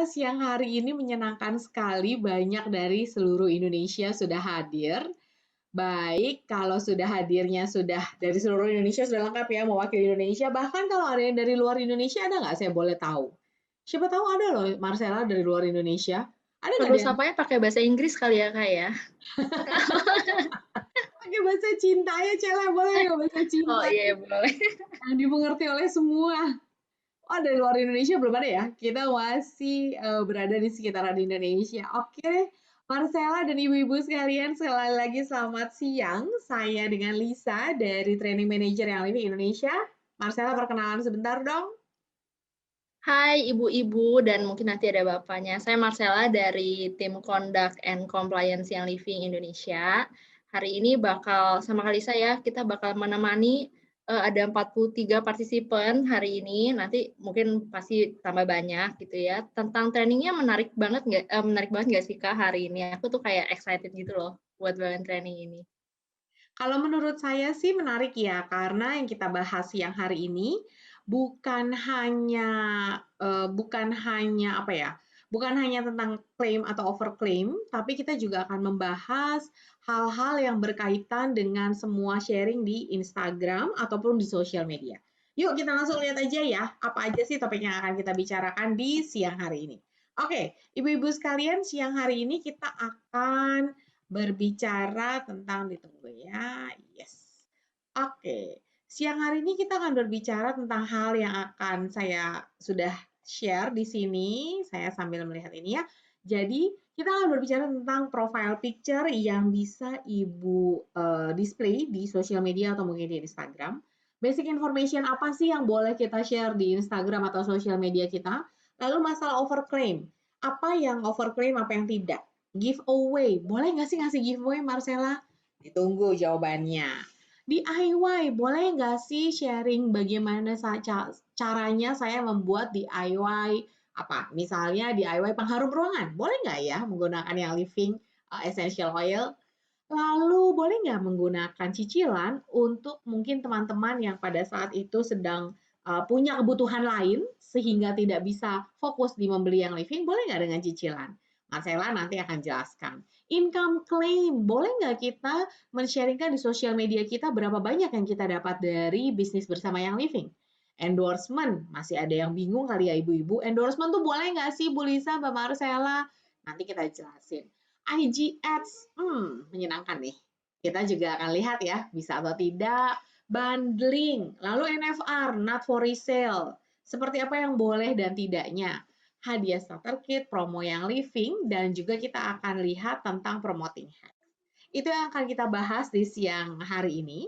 siang hari ini menyenangkan sekali, banyak dari seluruh Indonesia sudah hadir. Baik, kalau sudah hadirnya sudah dari seluruh Indonesia sudah lengkap ya, mewakili Indonesia. Bahkan kalau ada yang dari luar Indonesia, ada nggak saya boleh tahu? Siapa tahu ada loh, Marcella dari luar Indonesia. Ada nggak Perlu dia sapanya pakai bahasa Inggris kali ya, Kak, ya? pakai bahasa cinta ya, Cela? Boleh nggak bahasa Oh cinta iya, boleh. yang dimengerti oleh semua? Oh, dari luar Indonesia belum ada ya? Kita masih berada di sekitaran Indonesia. Oke, Marcella dan ibu-ibu sekalian, sekali lagi selamat siang. Saya dengan Lisa dari Training Manager yang Living Indonesia. Marcella, perkenalan sebentar dong. Hai ibu-ibu dan mungkin nanti ada bapaknya. Saya Marcella dari tim Conduct and Compliance yang Living Indonesia. Hari ini bakal sama Kalisa ya, kita bakal menemani ada 43 partisipan hari ini. Nanti mungkin pasti tambah banyak gitu ya. Tentang trainingnya menarik banget nggak sih Kak hari ini? Aku tuh kayak excited gitu loh buat bagian training ini. Kalau menurut saya sih menarik ya, karena yang kita bahas siang hari ini bukan hanya bukan hanya apa ya, bukan hanya tentang klaim atau overclaim, tapi kita juga akan membahas hal-hal yang berkaitan dengan semua sharing di Instagram ataupun di sosial media. Yuk kita langsung lihat aja ya, apa aja sih topik yang akan kita bicarakan di siang hari ini. Oke, ibu-ibu sekalian, siang hari ini kita akan berbicara tentang ditunggu ya. Yes. Oke. Siang hari ini kita akan berbicara tentang hal yang akan saya sudah share di sini. Saya sambil melihat ini ya. Jadi, kita akan berbicara tentang profile picture yang bisa Ibu display di sosial media atau mungkin di Instagram. Basic information apa sih yang boleh kita share di Instagram atau sosial media kita? Lalu masalah overclaim. Apa yang overclaim, apa yang tidak? Giveaway, boleh nggak sih ngasih giveaway Marcella? Ditunggu jawabannya. DIY, boleh nggak sih sharing bagaimana caranya saya membuat DIY apa? Misalnya DIY pengharum ruangan, boleh nggak ya menggunakan yang living essential oil? Lalu boleh nggak menggunakan cicilan untuk mungkin teman-teman yang pada saat itu sedang punya kebutuhan lain sehingga tidak bisa fokus di membeli yang living, boleh nggak dengan cicilan? Marcella nanti akan jelaskan. Income claim, boleh nggak kita men-sharingkan di sosial media kita berapa banyak yang kita dapat dari bisnis bersama yang living? Endorsement, masih ada yang bingung kali ya ibu-ibu. Endorsement tuh boleh nggak sih Bu Lisa, Mbak Marcella? Nanti kita jelasin. IG Ads, menyenangkan nih. Kita juga akan lihat ya, bisa atau tidak. Bundling, lalu NFR, not for resale. Seperti apa yang boleh dan tidaknya. Hadiah starter kit, promo yang living, dan juga kita akan lihat tentang promoting hacks. Itu yang akan kita bahas di siang hari ini.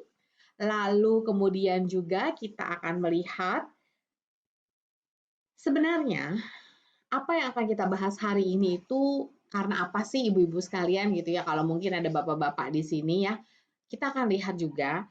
Lalu kemudian juga kita akan melihat sebenarnya apa yang akan kita bahas hari ini itu karena apa sih ibu-ibu sekalian gitu ya, kalau mungkin ada bapak-bapak di sini ya, kita akan lihat juga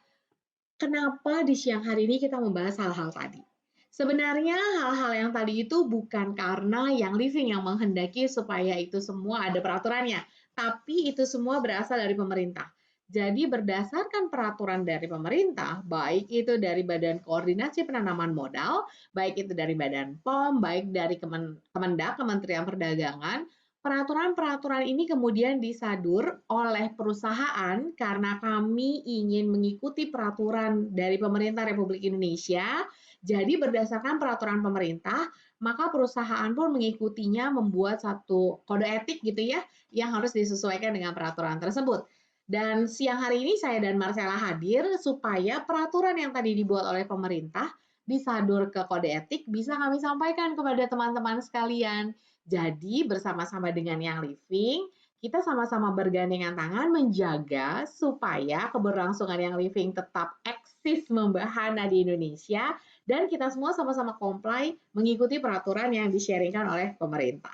kenapa di siang hari ini kita membahas hal-hal tadi. Sebenarnya hal-hal yang tadi itu bukan karena yang living yang menghendaki supaya itu semua ada peraturannya, tapi itu semua berasal dari pemerintah. Jadi berdasarkan peraturan dari pemerintah, baik itu dari Badan Koordinasi Penanaman Modal, baik itu dari Badan POM, baik dari Kemendak, Kementerian Perdagangan, peraturan-peraturan ini kemudian disadur oleh perusahaan karena kami ingin mengikuti peraturan dari pemerintah Republik Indonesia. Jadi berdasarkan peraturan pemerintah, maka perusahaan pun mengikutinya membuat satu kode etik gitu ya, yang harus disesuaikan dengan peraturan tersebut. Dan siang hari ini saya dan Marcella hadir supaya peraturan yang tadi dibuat oleh pemerintah disadur ke kode etik bisa kami sampaikan kepada teman-teman sekalian. Jadi bersama-sama dengan yang living, kita sama-sama bergandengan tangan menjaga supaya keberlangsungan yang living tetap eksis membahana di Indonesia dan kita semua sama-sama comply mengikuti peraturan yang di-sharingkan oleh pemerintah.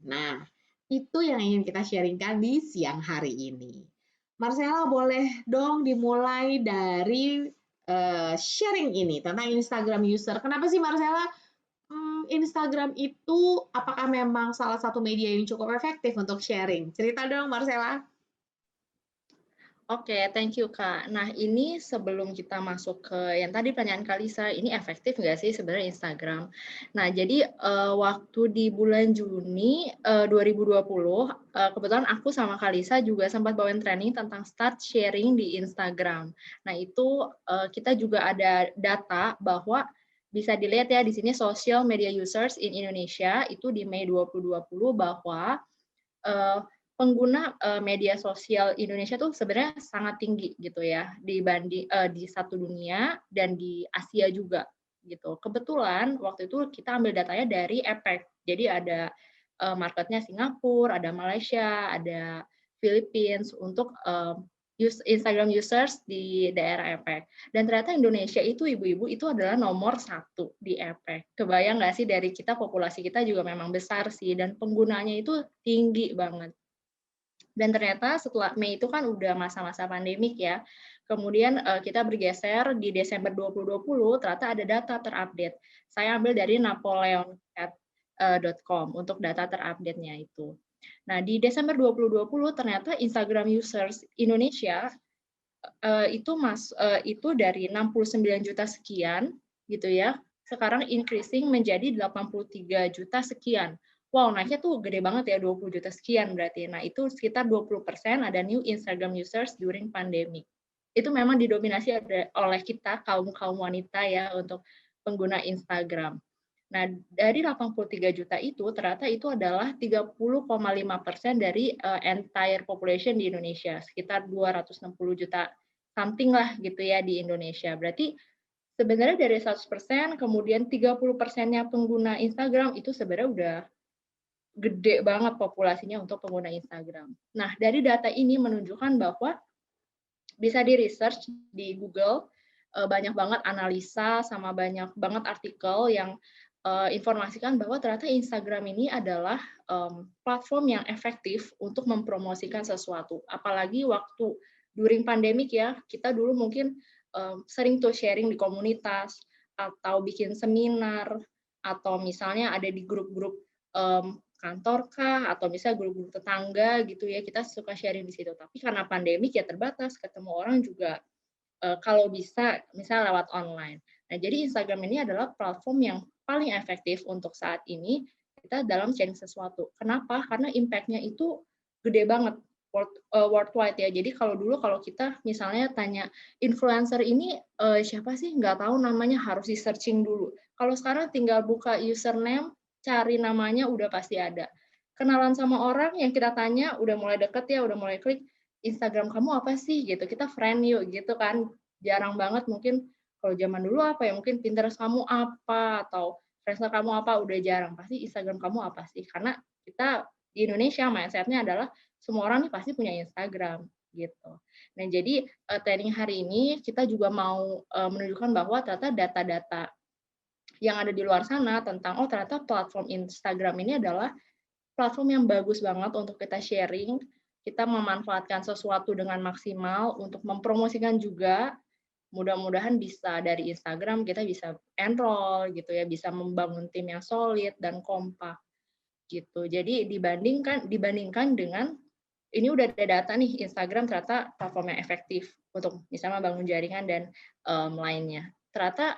Nah, itu yang ingin kita sharingkan di siang hari ini. Marcella boleh dong dimulai dari sharing ini tentang Instagram user. Kenapa sih Marcella Instagram itu apakah memang salah satu media yang cukup efektif untuk sharing? Cerita dong Marcella. Oke, thank you, Kak. Nah, ini sebelum kita masuk ke yang tadi pertanyaan Kalisa, ini efektif nggak sih sebenarnya Instagram? Nah, jadi waktu di bulan Juni 2020, kebetulan aku sama Kalisa juga sempat bawain training tentang start sharing di Instagram. Nah, itu kita juga ada data bahwa bisa dilihat ya di sini social media users in Indonesia itu di Mei 2020 bahwa eh, pengguna media sosial Indonesia tuh sebenarnya sangat tinggi gitu ya dibanding di satu dunia dan di Asia juga gitu. Kebetulan waktu itu kita ambil datanya dari APEC. Jadi ada marketnya Singapura, ada Malaysia, ada Philippines untuk Instagram users di daerah APEC. Dan ternyata Indonesia itu ibu-ibu itu adalah nomor 1 di APEC. Kebayang nggak sih dari kita populasi kita juga memang besar sih dan penggunanya itu tinggi banget. Dan ternyata setelah Mei itu kan udah masa-masa pandemik ya. Kemudian kita bergeser di Desember 2020 ternyata ada data terupdate. Saya ambil dari napoleon.com untuk data terupdate-nya itu. Nah, di Desember 2020 ternyata Instagram users Indonesia itu dari 69 juta sekian gitu ya, sekarang increasing menjadi 83 juta sekian. Wow, naiknya tuh gede banget ya, 20 juta sekian berarti. Nah, itu sekitar 20% ada new Instagram users during pandemic. Itu memang didominasi oleh kita, kaum-kaum wanita ya, untuk pengguna Instagram. Nah, dari 83 juta itu, ternyata itu adalah 30,5% dari entire population di Indonesia, sekitar 260 juta something lah gitu ya di Indonesia. Berarti sebenarnya dari 100%, kemudian 30%-nya pengguna Instagram itu sebenarnya udah gede banget populasinya untuk pengguna Instagram. Nah, dari data ini menunjukkan bahwa bisa di-research di Google, banyak banget analisa sama banyak banget artikel yang informasikan bahwa ternyata Instagram ini adalah platform yang efektif untuk mempromosikan sesuatu. Apalagi waktu during pandemik ya, kita dulu mungkin sering tuh sharing di komunitas atau bikin seminar atau misalnya ada di grup-grup kantor kah atau misalnya grup-grup tetangga gitu ya, kita suka sharing di situ. Tapi karena pandemik ya terbatas, ketemu orang juga kalau bisa misalnya lewat online. Nah, jadi Instagram ini adalah platform yang paling efektif untuk saat ini kita dalam sharing sesuatu. Kenapa? Karena impact-nya itu gede banget worldwide ya. Jadi kalau dulu kalau kita misalnya tanya influencer ini siapa sih nggak tahu namanya harus di searching dulu. Kalau sekarang tinggal buka username, cari namanya udah pasti ada. Kenalan sama orang yang kita tanya udah mulai deket ya, udah mulai klik, Instagram kamu apa sih gitu, kita friend yuk gitu kan. Jarang banget mungkin kalau zaman dulu apa ya, mungkin Pinterest kamu apa atau Friendster kamu apa, udah jarang. Pasti Instagram kamu apa sih? Karena kita di Indonesia mindset-nya adalah semua orang nih pasti punya Instagram gitu. Nah, jadi training hari ini kita juga mau menunjukkan bahwa ternyata data-data yang ada di luar sana tentang oh ternyata platform Instagram ini adalah platform yang bagus banget untuk kita sharing, kita memanfaatkan sesuatu dengan maksimal untuk mempromosikan juga. Mudah-mudahan bisa dari Instagram kita bisa enroll gitu ya, bisa membangun tim yang solid dan kompak gitu. Jadi dibandingkan dengan ini udah ada data nih Instagram ternyata platform yang efektif untuk misalnya bangun jaringan dan lainnya. Ternyata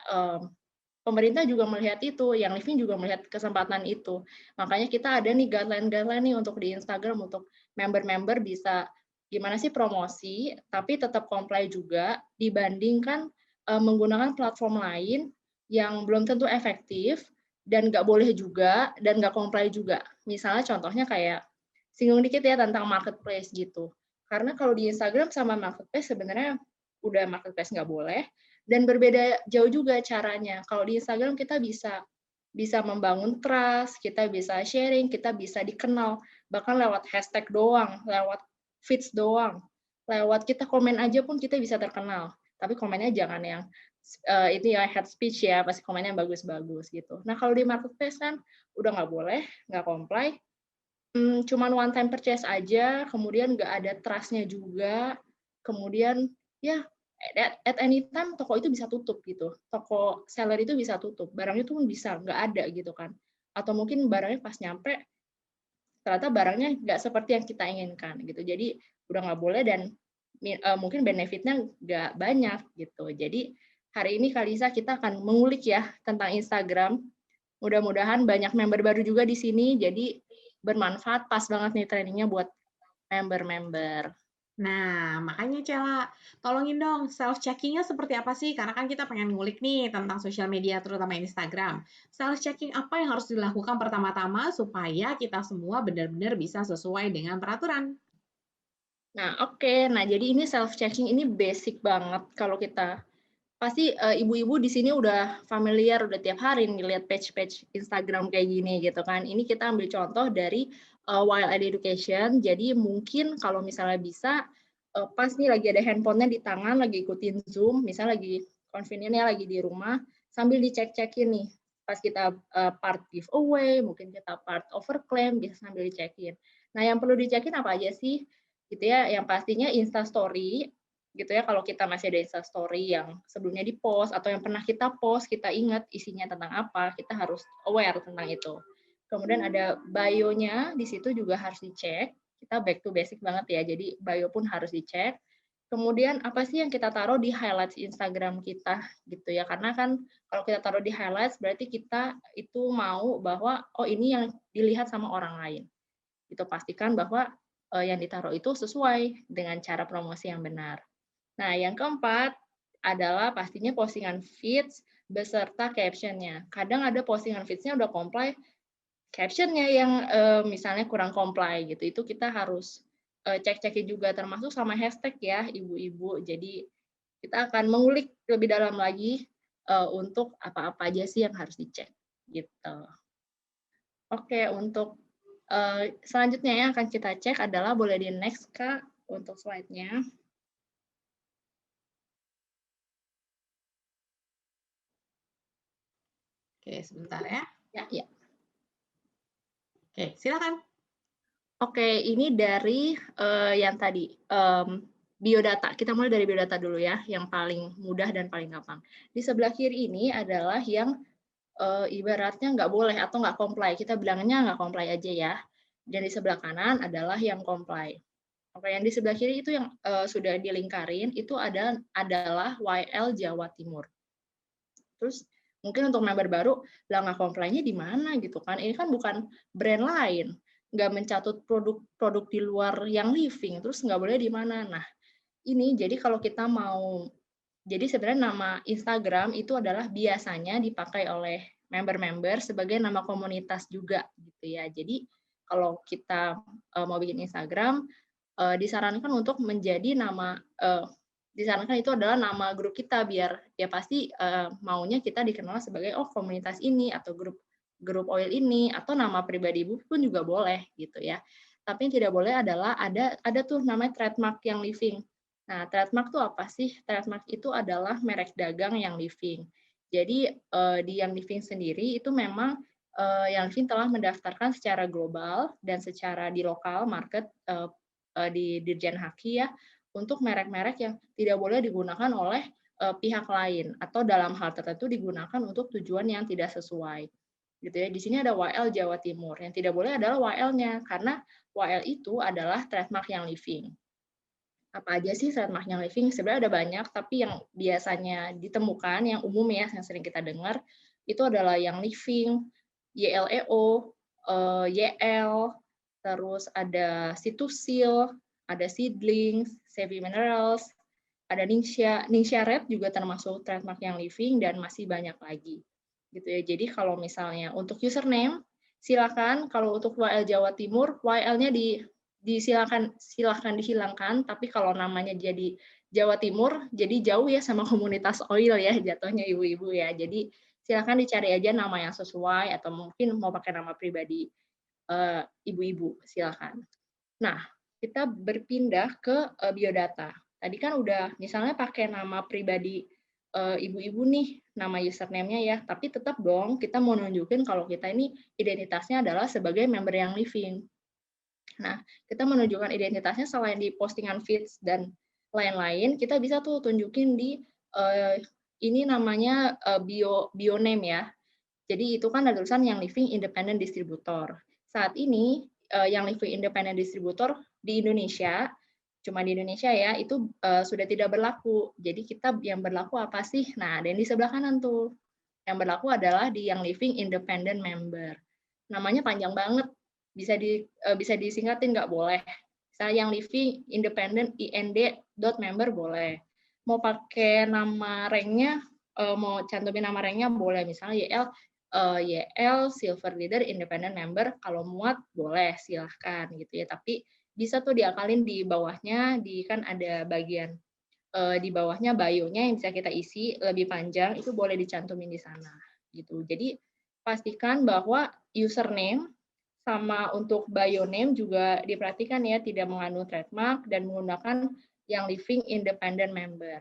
pemerintah juga melihat itu, yang Living juga melihat kesempatan itu. Makanya kita ada nih guideline-guideline nih untuk di Instagram untuk member-member bisa gimana sih promosi, tapi tetap comply juga dibandingkan menggunakan platform lain yang belum tentu efektif dan nggak boleh juga dan nggak comply juga. Misalnya contohnya kayak singgung dikit ya tentang marketplace gitu. Karena kalau di Instagram sama marketplace sebenarnya udah marketplace nggak boleh, dan berbeda jauh juga caranya. Kalau di Instagram kita bisa membangun trust, kita bisa sharing, kita bisa dikenal, bahkan lewat hashtag doang, lewat feeds doang, lewat kita komen aja pun kita bisa terkenal. Tapi komennya jangan yang itu ya hate speech ya, pasti komennya bagus-bagus gitu. Nah kalau di marketplace kan udah nggak boleh, nggak comply, cuman one time purchase aja, kemudian nggak ada trust-nya juga, kemudian ya at any time toko itu bisa tutup gitu, toko seller itu bisa tutup, barangnya tuh bisa nggak ada gitu kan, atau mungkin barangnya pas nyampe ternyata barangnya nggak seperti yang kita inginkan gitu, jadi udah nggak boleh dan mungkin benefitnya nggak banyak gitu. Jadi hari ini Kalisa kita akan mengulik ya tentang Instagram. Mudah-mudahan banyak member baru juga di sini, jadi bermanfaat, pas banget nih trainingnya buat member-member. Nah, makanya Cela, tolongin dong self-checking-nya seperti apa sih? Karena kan kita pengen ngulik nih tentang sosial media, terutama Instagram. Self-checking apa yang harus dilakukan pertama-tama supaya kita semua benar-benar bisa sesuai dengan peraturan? Nah, oke. Nah, jadi ini self-checking ini basic banget kalau kita pasti ibu-ibu di sini udah familiar, udah tiap hari ngeliat page-page Instagram kayak gini gitu kan. Ini kita ambil contoh dari Wild Ed Education. Jadi mungkin kalau misalnya bisa pas nih lagi ada handphonenya di tangan, lagi ikutin Zoom, misalnya lagi convenient ya lagi di rumah, sambil dicek-cekin nih. Pas kita part giveaway, mungkin kita part overclaim, bisa sambil dicekin. Nah, yang perlu dicekin apa aja sih? Gitu ya, yang pastinya Insta Story, gitu ya, kalau kita masih ada Insta Story yang sebelumnya di-post atau yang pernah kita post, kita ingat isinya tentang apa, kita harus aware tentang itu. Kemudian ada bio-nya, di situ juga harus dicek. Kita back to basic banget ya, jadi bio pun harus dicek. Kemudian apa sih yang kita taruh di highlights Instagram kita gitu ya, karena kan kalau kita taruh di highlights berarti kita itu mau bahwa oh ini yang dilihat sama orang lain. Itu pastikan bahwa yang ditaruh itu sesuai dengan cara promosi yang benar. Nah, yang keempat adalah pastinya postingan feeds beserta caption-nya. Kadang ada postingan feeds-nya udah comply, caption-nya yang misalnya kurang comply gitu. Itu kita harus cek-cekin juga termasuk sama hashtag ya, ibu-ibu. Jadi kita akan mengulik lebih dalam lagi untuk apa-apa aja sih yang harus dicek gitu. Oke, untuk selanjutnya yang akan kita cek adalah boleh di next Kak untuk slide-nya. Oke, sebentar ya. Ya. Oke, silakan. Oke, ini dari yang tadi biodata. Kita mulai dari biodata dulu ya, yang paling mudah dan paling gampang. Di sebelah kiri ini adalah yang ibaratnya nggak boleh atau nggak comply. Kita bilangnya nggak comply aja ya. Dan di sebelah kanan adalah yang comply. Oke, yang di sebelah kiri itu yang sudah dilingkarin itu adalah YL Jawa Timur. Terus mungkin untuk member baru, lah nggak comply-nya di mana gitu kan? Ini kan bukan brand lain, nggak mencatut produk-produk di luar yang living, terus nggak boleh di mana. Nah, ini jadi kalau kita mau, jadi sebenarnya nama Instagram itu adalah biasanya dipakai oleh member-member sebagai nama komunitas juga gitu ya. Jadi kalau kita mau bikin Instagram, disarankan untuk menjadi nama disarankan itu adalah nama grup kita biar ya pasti maunya kita dikenal sebagai oh komunitas ini atau grup oil ini atau nama pribadi ibu pun juga boleh gitu ya. Tapi yang tidak boleh adalah ada tuh namanya trademark yang living. Nah, trademark tuh apa sih? Trademark itu adalah merek dagang yang living. Jadi di yang living sendiri itu memang yang living telah mendaftarkan secara global dan secara di lokal market di Dirjen Haki ya untuk merek-merek yang tidak boleh digunakan oleh pihak lain atau dalam hal tertentu digunakan untuk tujuan yang tidak sesuai. Gitu ya. Di sini ada WL Jawa Timur. Yang tidak boleh adalah WL-nya karena WL itu adalah trademark yang living. Apa aja sih trademark yang living? Sebenarnya ada banyak, tapi yang biasanya ditemukan, yang umum ya, yang sering kita dengar, itu adalah yang living, YLEO, YL, terus ada Situsil, ada Seedlings, Savvy Minerals, ada Ningxia Red juga termasuk trademark yang living, dan masih banyak lagi. Gitu ya. Jadi kalau misalnya untuk username, silakan kalau untuk WL Jawa Timur, WL-nya silahkan dihilangkan, tapi kalau namanya jadi Jawa Timur, jadi jauh ya sama komunitas oil ya, jatuhnya ibu-ibu ya. Jadi silahkan dicari aja nama yang sesuai, atau mungkin mau pakai nama pribadi ibu-ibu, silahkan. Nah, kita berpindah ke biodata. Tadi kan udah misalnya pakai nama pribadi ibu-ibu nih, nama username-nya ya, tapi tetap dong kita mau nunjukin kalau kita ini identitasnya adalah sebagai member yang living. Nah, kita menunjukkan identitasnya selain di postingan feeds dan lain-lain, kita bisa tuh tunjukin di ini namanya bio name ya. Jadi itu kan ada tulisan yang living independent distributor. Saat ini yang living independent distributor di Indonesia Cuma di Indonesia ya, itu sudah tidak berlaku. Jadi kita yang berlaku apa sih? Nah, ada yang di sebelah kanan tuh. Yang berlaku adalah di Young Living Independent Member. Namanya panjang banget, bisa disingkatin nggak boleh. Misalnya Young Living Independent IND.member boleh. Mau pakai nama ranknya, mau cantumin nama ranknya boleh. Misalnya YL Silver Leader Independent Member, kalau muat boleh, silahkan gitu ya. Tapi bisa tuh diakalin di bawahnya, kan ada bagian di bawahnya bio-nya yang bisa kita isi lebih panjang, itu boleh dicantumin di sana gitu. Jadi pastikan bahwa username sama untuk bio name juga diperhatikan ya, tidak mengandung trademark dan menggunakan yang living independent member.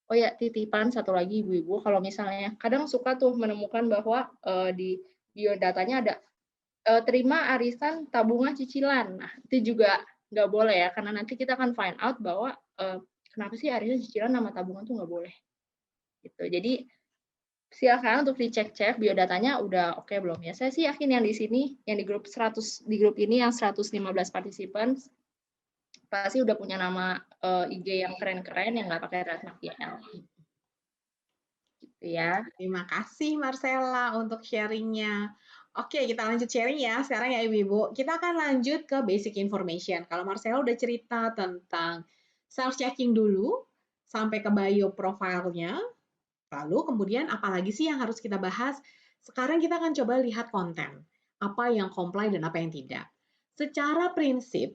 Oh ya, titipan satu lagi ibu-ibu, kalau misalnya kadang suka tuh menemukan bahwa di biodatanya ada terima arisan tabungan cicilan. Nah, itu juga nggak boleh ya, karena nanti kita akan find out bahwa kenapa sih arisan cicilan nama tabungan tuh nggak boleh. Gitu. Jadi silakan untuk dicek-cek biodatanya udah oke belum ya. Saya sih yakin yang di sini, yang di grup 100 di grup ini yang 115 partisipan pasti udah punya nama IG yang keren-keren yang nggak pakai trademark YL. Gitu ya. Terima kasih Marcella untuk sharingnya. Oke, kita lanjut sharing ya sekarang ya Ibu-Ibu. Kita akan lanjut ke basic information. Kalau Marcella udah cerita tentang self-checking dulu, sampai ke bio profile-nya, lalu kemudian apalagi sih yang harus kita bahas? Sekarang kita akan coba lihat konten. Apa yang comply dan apa yang tidak. Secara prinsip,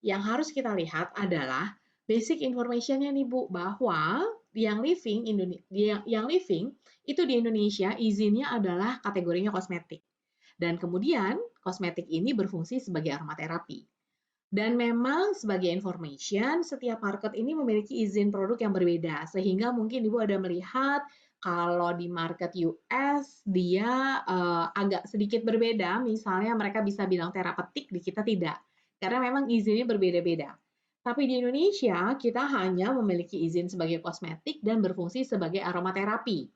yang harus kita lihat adalah basic information-nya nih Bu, bahwa yang living itu di Indonesia izinnya adalah kategorinya kosmetik. Dan kemudian kosmetik ini berfungsi sebagai aromaterapi. Dan memang sebagai information, setiap market ini memiliki izin produk yang berbeda. Sehingga mungkin Ibu ada melihat kalau di market US dia agak sedikit berbeda. Misalnya mereka bisa bilang terapeutik, di kita tidak. Karena memang izinnya berbeda-beda. Tapi di Indonesia kita hanya memiliki izin sebagai kosmetik dan berfungsi sebagai aromaterapi.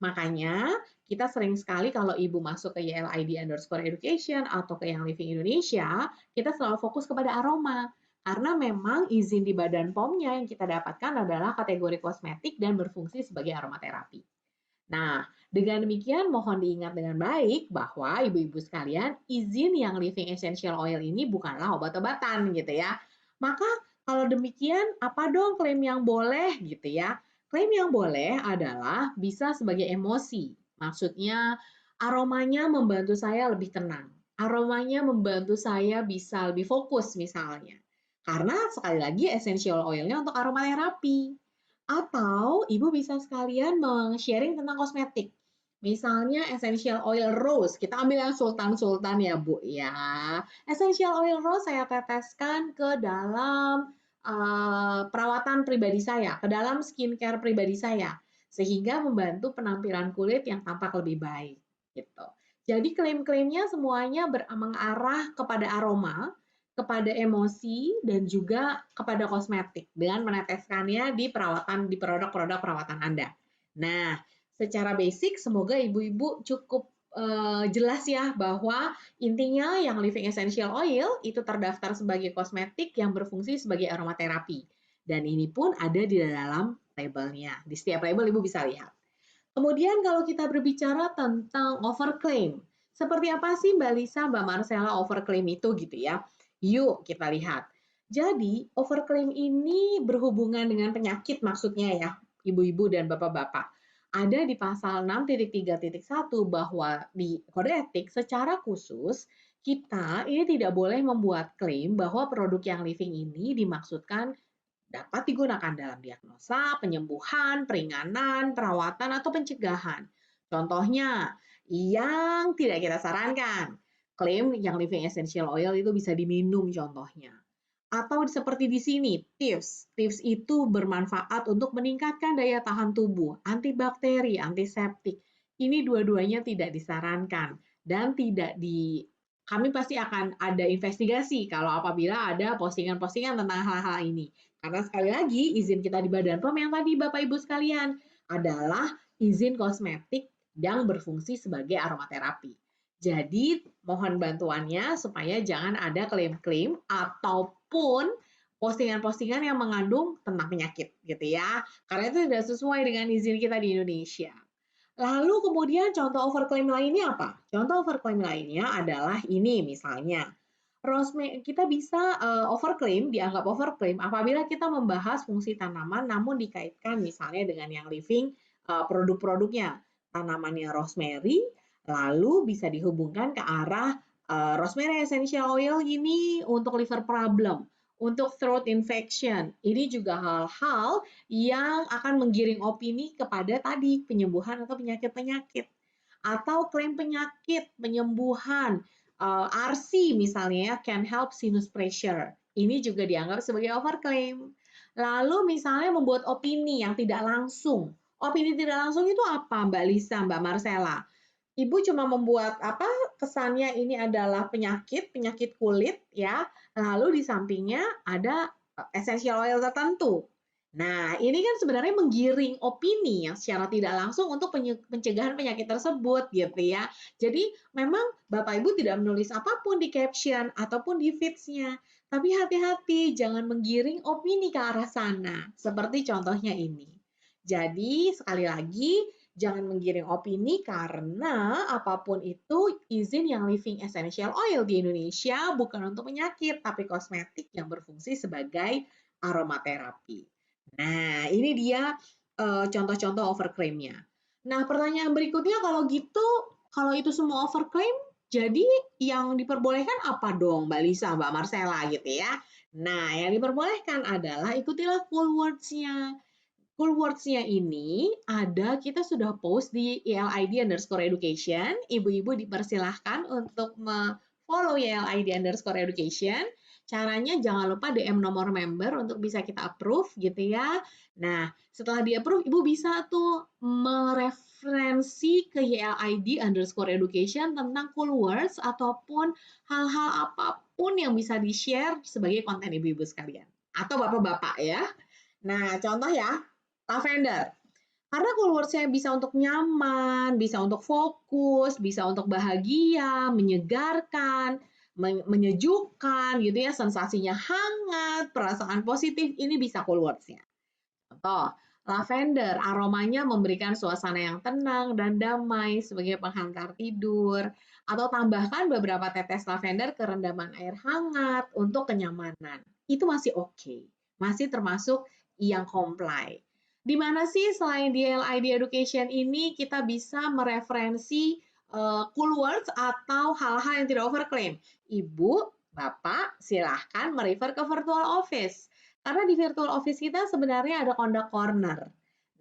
Makanya kita sering sekali kalau Ibu masuk ke YLID_education atau ke Young Living Indonesia, kita selalu fokus kepada aroma. Karena memang izin di Badan POM-nya yang kita dapatkan adalah kategori kosmetik dan berfungsi sebagai aromaterapi. Nah, dengan demikian mohon diingat dengan baik bahwa ibu-ibu sekalian, izin yang Living Essential Oil ini bukanlah obat-obatan gitu ya. Maka kalau demikian, apa dong klaim yang boleh gitu ya? Klaim yang boleh adalah bisa sebagai emosi. Maksudnya aromanya membantu saya lebih tenang. Aromanya membantu saya bisa lebih fokus misalnya. Karena sekali lagi essential oil-nya untuk aromaterapi. Atau Ibu bisa sekalian sharing tentang kosmetik. Misalnya essential oil rose, kita ambil yang sultan-sultan ya Bu ya. Essential oil rose saya teteskan ke dalam perawatan pribadi saya, ke dalam skincare pribadi saya, sehingga membantu penampilan kulit yang tampak lebih baik. Gitu. Jadi klaim-klaimnya semuanya mengarah kepada aroma, kepada emosi, dan juga kepada kosmetik dengan meneteskannya di produk-produk perawatan Anda. Nah, secara basic semoga ibu-ibu cukup jelas ya bahwa intinya yang Living Essential Oil itu terdaftar sebagai kosmetik yang berfungsi sebagai aromaterapi. Dan ini pun ada di dalam labelnya. Di setiap label Ibu bisa lihat. Kemudian kalau kita berbicara tentang overclaim, seperti apa sih Mbak Lisa, Mbak Marcella overclaim itu gitu ya? Yuk kita lihat. Jadi overclaim ini berhubungan dengan penyakit maksudnya ya, ibu-ibu dan bapak-bapak. Ada di pasal 6.3.1 bahwa di kode etik secara khusus kita ini tidak boleh membuat klaim bahwa produk yang living ini dimaksudkan dapat digunakan dalam diagnosa, penyembuhan, peringanan, perawatan, atau pencegahan. Contohnya, yang tidak kita sarankan, klaim yang Living Essential Oil itu bisa diminum contohnya. Atau seperti di sini, tips. Tips itu bermanfaat untuk meningkatkan daya tahan tubuh, antibakteri, antiseptik. Ini dua-duanya tidak disarankan dan tidak kami pasti akan ada investigasi kalau apabila ada postingan-postingan tentang hal-hal ini. Karena sekali lagi izin kita di Badan POM yang tadi Bapak Ibu sekalian adalah izin kosmetik yang berfungsi sebagai aromaterapi. Jadi mohon bantuannya supaya jangan ada klaim-klaim ataupun postingan-postingan yang mengandung tentang penyakit gitu ya. Karena itu tidak sesuai dengan izin kita di Indonesia. Lalu kemudian contoh overclaim lainnya apa? Contoh overclaim lainnya adalah ini misalnya. Kita bisa overclaim, dianggap overclaim apabila kita membahas fungsi tanaman namun dikaitkan misalnya dengan yang living produk-produknya. Tanamannya rosemary, lalu bisa dihubungkan ke arah rosemary essential oil ini untuk liver problem, untuk throat infection. Ini juga hal-hal yang akan menggiring opini kepada tadi penyembuhan atau penyakit-penyakit. Atau klaim penyakit, penyembuhan, RC misalnya ya, can help sinus pressure. Ini juga dianggap sebagai overclaim. Lalu misalnya membuat opini yang tidak langsung. Opini tidak langsung itu apa, Mbak Lisa, Mbak Marcella? Ibu cuma membuat apa kesannya ini adalah penyakit, penyakit kulit ya. Lalu di sampingnya ada essential oil tertentu. Nah, ini kan sebenarnya menggiring opini yang secara tidak langsung untuk pencegahan penyakit tersebut gitu ya. Jadi memang Bapak Ibu tidak menulis apapun di caption ataupun di feeds-nya. Tapi hati-hati, jangan menggiring opini ke arah sana. Seperti contohnya ini. Jadi sekali lagi, jangan menggiring opini karena apapun itu izin yang living essential oil di Indonesia bukan untuk penyakit, tapi kosmetik yang berfungsi sebagai aromaterapi. Nah, ini dia contoh-contoh overclaim-nya. Nah, pertanyaan berikutnya kalau gitu, kalau itu semua overclaim, jadi yang diperbolehkan apa dong Mbak Lisa, Mbak Marcella gitu ya. Nah, yang diperbolehkan adalah ikutilah cool words-nya. Cool words-nya ini ada kita sudah post di ELID_education. Ibu-ibu dipersilahkan untuk follow ELID_education. Caranya jangan lupa DM nomor member untuk bisa kita approve gitu ya. Nah, setelah di approve, Ibu bisa tuh mereferensi ke YLID_education tentang cool words ataupun hal-hal apapun yang bisa di-share sebagai konten ibu-ibu sekalian. Atau bapak-bapak ya. Nah, contoh ya, lavender. Karena keyword-nya bisa untuk nyaman, bisa untuk fokus, bisa untuk bahagia, menyegarkan, menyejukkan gitu ya, sensasinya hangat, perasaan positif, ini bisa keywords-nya. Contoh, lavender, aromanya memberikan suasana yang tenang dan damai sebagai penghantar tidur. Atau tambahkan beberapa tetes lavender ke rendaman air hangat untuk kenyamanan. Itu masih oke, masih termasuk yang comply. Di mana sih selain DLID Education ini kita bisa mereferensi cool words atau hal-hal yang tidak overclaim? Ibu, Bapak, silahkan merefer ke virtual office. Karena di virtual office kita sebenarnya ada conduct corner.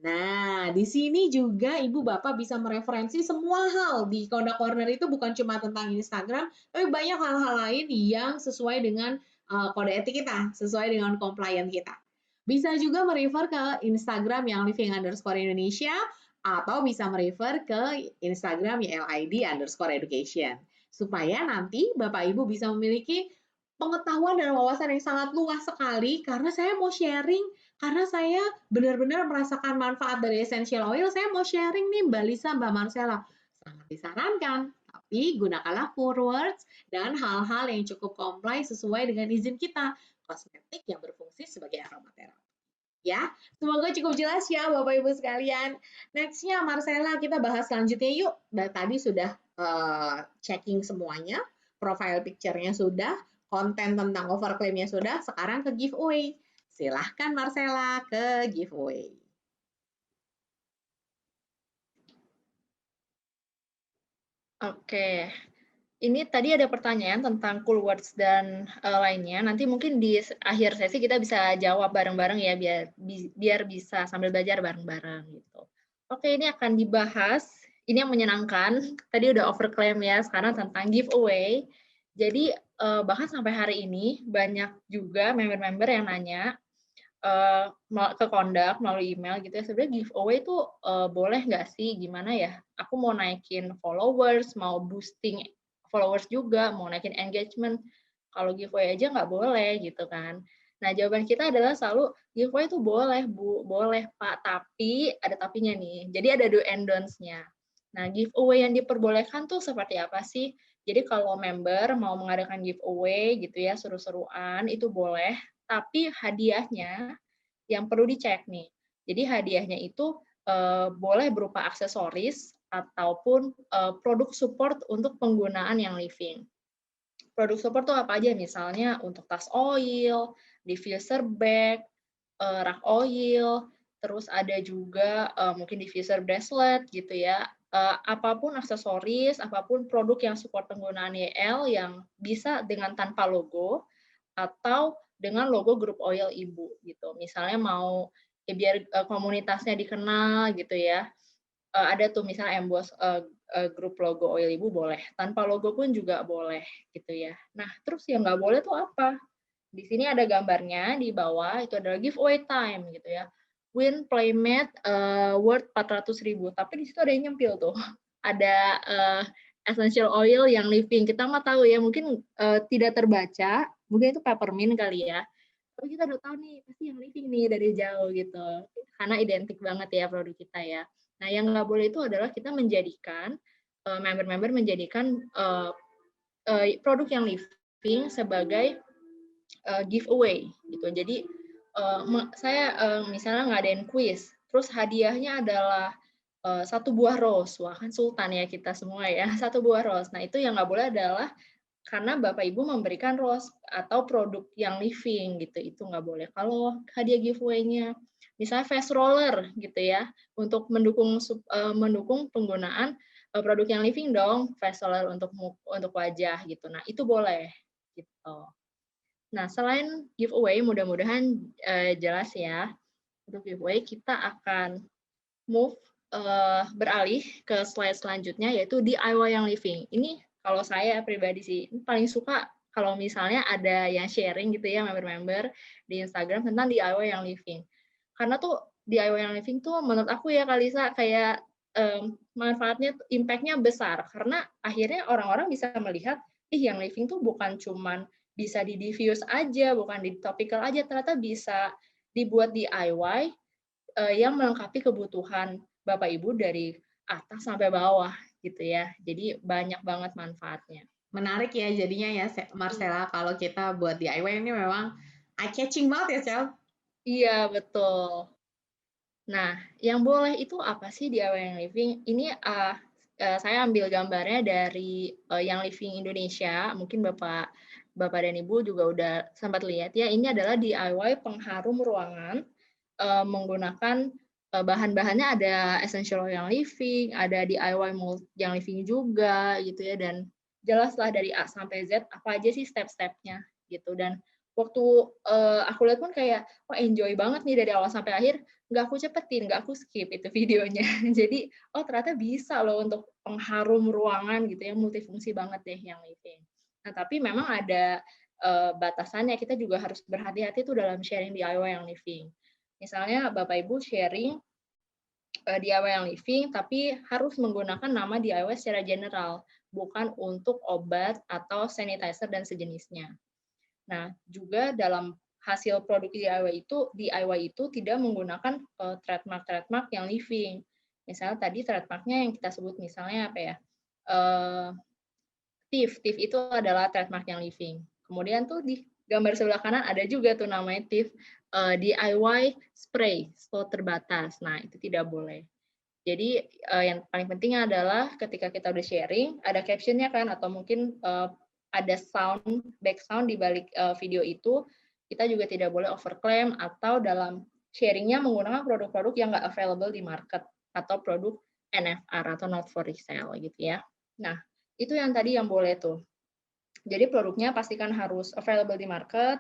Nah, di sini juga Ibu Bapak bisa mereferensi semua hal. Di conduct corner itu bukan cuma tentang Instagram, tapi banyak hal-hal lain yang sesuai dengan kode etik kita, sesuai dengan compliant kita. Bisa juga merefer ke Instagram yang living_Indonesia atau bisa merefer ke Instagram YLID_education. Supaya nanti Bapak Ibu bisa memiliki pengetahuan dan wawasan yang sangat luas sekali karena saya mau sharing, karena saya benar-benar merasakan manfaat dari essential oil, saya mau sharing nih Mbak Lisa, Mbak Marcella. Sangat disarankan, tapi gunakanlah keywords dan hal-hal yang cukup comply sesuai dengan izin kita. Kosmetik yang berfungsi sebagai aromaterapi. Ya, semoga cukup jelas ya Bapak Ibu sekalian. Next-nya Marcella kita bahas selanjutnya yuk. Tadi sudah checking semuanya, profile picture-nya sudah, konten tentang overclaim-nya sudah, sekarang ke giveaway. Silahkan Marcella ke giveaway. Oke, ini tadi ada pertanyaan tentang cool words dan lainnya. Nanti mungkin di akhir sesi kita bisa jawab bareng-bareng ya, biar bisa sambil belajar bareng-bareng gitu. Oke, ini akan dibahas. Ini yang menyenangkan. Tadi udah overclaim ya, sekarang tentang giveaway. Jadi bahkan sampai hari ini banyak juga member-member yang nanya ke Kondak melalui email gitu ya, sebenarnya giveaway itu boleh nggak sih? Gimana ya? Aku mau naikin followers, mau boosting followers juga, mau naikin engagement. Kalau giveaway aja nggak boleh gitu kan. Nah, jawaban kita adalah selalu giveaway itu boleh, Bu. Boleh, Pak. Tapi ada tapinya nih. Jadi ada do and don'ts-nya. Nah, giveaway yang diperbolehkan tuh seperti apa sih? Jadi kalau member mau mengadakan giveaway gitu ya, seru-seruan itu boleh, tapi hadiahnya yang perlu dicek nih. Jadi hadiahnya itu boleh berupa aksesoris ataupun produk support untuk penggunaan yang living. Produk support tuh apa aja? Misalnya untuk tas oil, diffuser bag, rak oil, terus ada juga mungkin diffuser bracelet gitu ya. Apapun aksesoris, apapun produk yang support penggunaan YL yang bisa dengan tanpa logo atau dengan logo grup oil ibu gitu. Misalnya mau ya biar komunitasnya dikenal gitu ya. Ada tuh misalnya emboss grup logo oil ibu boleh, tanpa logo pun juga boleh gitu ya. Nah, terus yang nggak boleh tuh apa? Di sini ada gambarnya di bawah, itu adalah giveaway time gitu ya. Win playmat worth 400.000, tapi di situ ada yang nyempil tuh. Ada essential oil yang living. Kita nggak tahu ya, mungkin tidak terbaca, mungkin itu peppermint kali ya. Tapi kita udah tahu nih, pasti yang living nih dari jauh gitu. Karena identik banget ya produk kita ya. Nah, yang nggak boleh itu adalah kita menjadikan, member-member menjadikan produk yang living sebagai giveaway gitu. Jadi saya misalnya ngadain kuis, terus hadiahnya adalah satu buah rose. Wah kan sultan ya kita semua ya, satu buah rose. Nah itu yang nggak boleh adalah karena Bapak Ibu memberikan rose atau produk yang living gitu, itu nggak boleh. Kalau hadiah giveaway-nya, misalnya face roller gitu ya, untuk mendukung penggunaan produk yang living dong, face roller untuk wajah gitu. Nah itu boleh gitu. Nah, selain giveaway, mudah-mudahan jelas ya. Untuk giveaway, kita akan move beralih ke slide selanjutnya, yaitu DIY yang living. Ini kalau saya pribadi sih, paling suka kalau misalnya ada yang sharing gitu ya, member-member di Instagram tentang DIY yang living. Karena tuh DIY yang living tuh menurut aku ya, Kalisa, kayak manfaatnya, impact-nya besar. Karena akhirnya orang-orang bisa melihat, yang living tuh bukan cuman bisa di diffuse aja, bukan di topical aja, ternyata bisa dibuat DIY yang melengkapi kebutuhan Bapak Ibu dari atas sampai bawah gitu ya. Jadi banyak banget manfaatnya. Menarik ya jadinya ya Marcella, kalau kita buat DIY ini memang eye catching banget ya, Cel. Iya, betul. Nah, yang boleh itu apa sih DIY yang living? Ini saya ambil gambarnya dari yang living Indonesia. Mungkin Bapak dan Ibu juga udah sempat lihat ya. Ini adalah DIY pengharum ruangan menggunakan bahan-bahannya ada essential oil yang living, ada DIY mold yang living juga gitu ya, dan jelaslah dari A sampai Z apa aja sih step-stepnya gitu. Dan waktu aku lihat pun kayak wah enjoy banget nih dari awal sampai akhir, nggak aku cepetin, nggak aku skip itu videonya. Jadi oh ternyata bisa loh untuk pengharum ruangan gitu ya, multifungsi banget deh yang living. Nah tapi memang ada batasannya, kita juga harus berhati-hati tuh dalam sharing DIY yang living. Misalnya Bapak Ibu sharing DIY yang living, tapi harus menggunakan nama DIY secara general, bukan untuk obat atau sanitizer dan sejenisnya. Nah, juga dalam hasil produk DIY itu tidak menggunakan trademark yang living. Misalnya tadi trademarknya yang kita sebut misalnya apa ya? TIF itu adalah trademark yang living. Kemudian tuh di gambar sebelah kanan ada juga tuh namanya TIF DIY spray slot terbatas. Nah, itu tidak boleh. Jadi yang paling penting adalah ketika kita udah sharing, ada captionnya kan, atau mungkin ada back sound di balik video itu, kita juga tidak boleh overclaim atau dalam sharingnya menggunakan produk-produk yang nggak available di market atau produk NFR atau not for resale gitu ya. Nah, itu yang tadi yang boleh tuh. Jadi produknya pastikan harus available di market,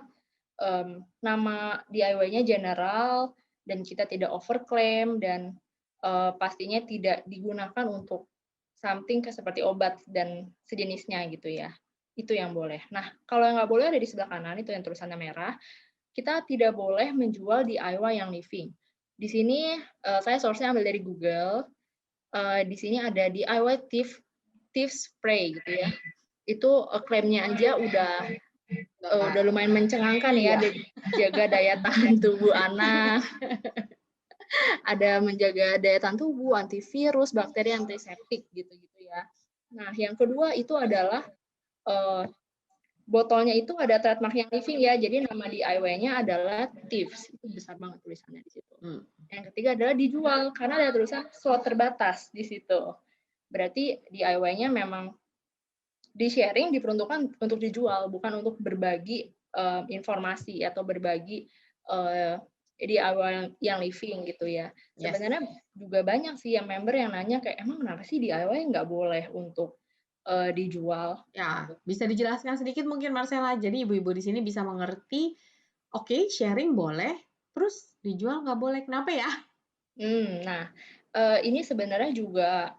nama DIY-nya general, dan kita tidak overclaim, dan pastinya tidak digunakan untuk something seperti obat dan sejenisnya gitu ya. Itu yang boleh. Nah, kalau yang nggak boleh ada di sebelah kanan, itu yang tulisannya merah, kita tidak boleh menjual DIY yang living. Di sini saya source-nya ambil dari Google. Di sini ada DIY thief spray gitu ya. Itu klaimnya aja udah lumayan mencengangkan ya, ada jaga daya tahan tubuh anak, ada menjaga daya tahan tubuh, antivirus, bakteri, antiseptik gitu-gitu ya. Nah, yang kedua itu adalah botolnya itu ada trademark yang living ya, jadi nama DIY-nya adalah Tips. Itu besar banget tulisannya di situ. Yang ketiga adalah dijual, karena ada tulisan slot terbatas di situ. Berarti DIY-nya memang di-sharing diperuntukkan untuk dijual, bukan untuk berbagi informasi atau berbagi DIY yang living gitu ya. Sebenarnya juga banyak sih yang member yang nanya kayak, emang kenapa sih DIY nggak boleh untuk dijual? Ya, bisa dijelaskan sedikit mungkin Marcella. Jadi ibu-ibu di sini bisa mengerti, oke, sharing boleh, terus dijual nggak boleh. Kenapa ya? Nah, ini sebenarnya juga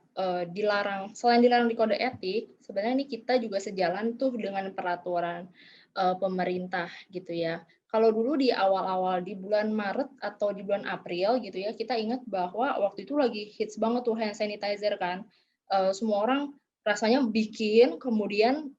dilarang, selain dilarang di kode etik, sebenarnya ini kita juga sejalan tuh dengan peraturan pemerintah gitu ya. Kalau dulu di awal-awal di bulan Maret atau di bulan April gitu ya, kita ingat bahwa waktu itu lagi hits banget tuh hand sanitizer kan. Semua orang rasanya bikin, kemudian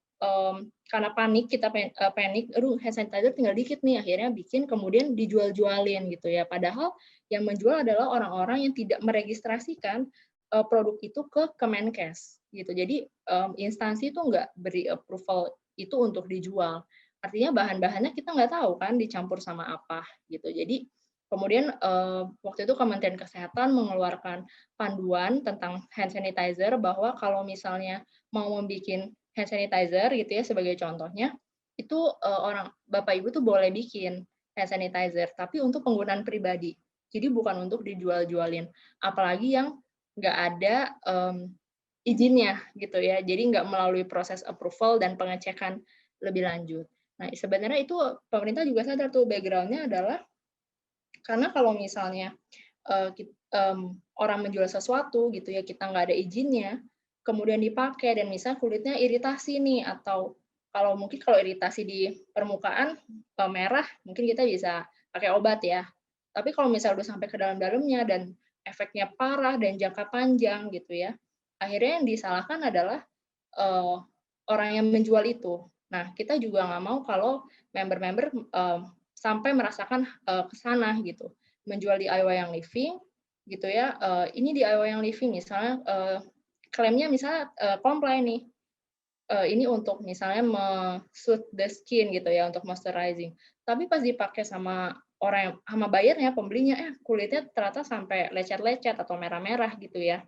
karena panik, kita panik, aduh hand sanitizer tinggal dikit nih, akhirnya bikin, kemudian dijual-jualin gitu ya. Padahal yang menjual adalah orang-orang yang tidak meregistrasikan produk itu ke Kemenkes gitu. Jadi instansi itu nggak beri approval itu untuk dijual. Artinya bahan-bahannya kita nggak tahu kan dicampur sama apa gitu. Jadi kemudian waktu itu Kementerian Kesehatan mengeluarkan panduan tentang hand sanitizer bahwa kalau misalnya mau membuat hand sanitizer gitu ya sebagai contohnya, itu orang Bapak Ibu tuh boleh bikin hand sanitizer tapi untuk penggunaan pribadi. Jadi bukan untuk dijual-jualin. Apalagi yang nggak ada izinnya gitu ya. Jadi nggak melalui proses approval dan pengecekan lebih lanjut. Nah, sebenarnya itu pemerintah juga sadar tuh background-nya adalah karena kalau misalnya orang menjual sesuatu gitu ya, kita nggak ada izinnya, kemudian dipakai dan misal kulitnya iritasi nih, atau kalau mungkin kalau iritasi di permukaan merah, mungkin kita bisa pakai obat ya. Tapi kalau misalnya udah sampai ke dalam-dalamnya dan efeknya parah dan jangka panjang gitu ya, akhirnya yang disalahkan adalah orang yang menjual itu. Nah, kita juga nggak mau kalau member-member sampai merasakan ke sana gitu. Menjual DIY yang living gitu ya. Ini DIY yang living misalnya klaimnya misalnya comply nih. Ini untuk misalnya me-soothe the skin gitu ya, untuk moisturizing. Tapi pas dipakai sama orang yang sama bayarnya, pembelinya, kulitnya ternyata sampai lecet-lecet atau merah-merah gitu ya.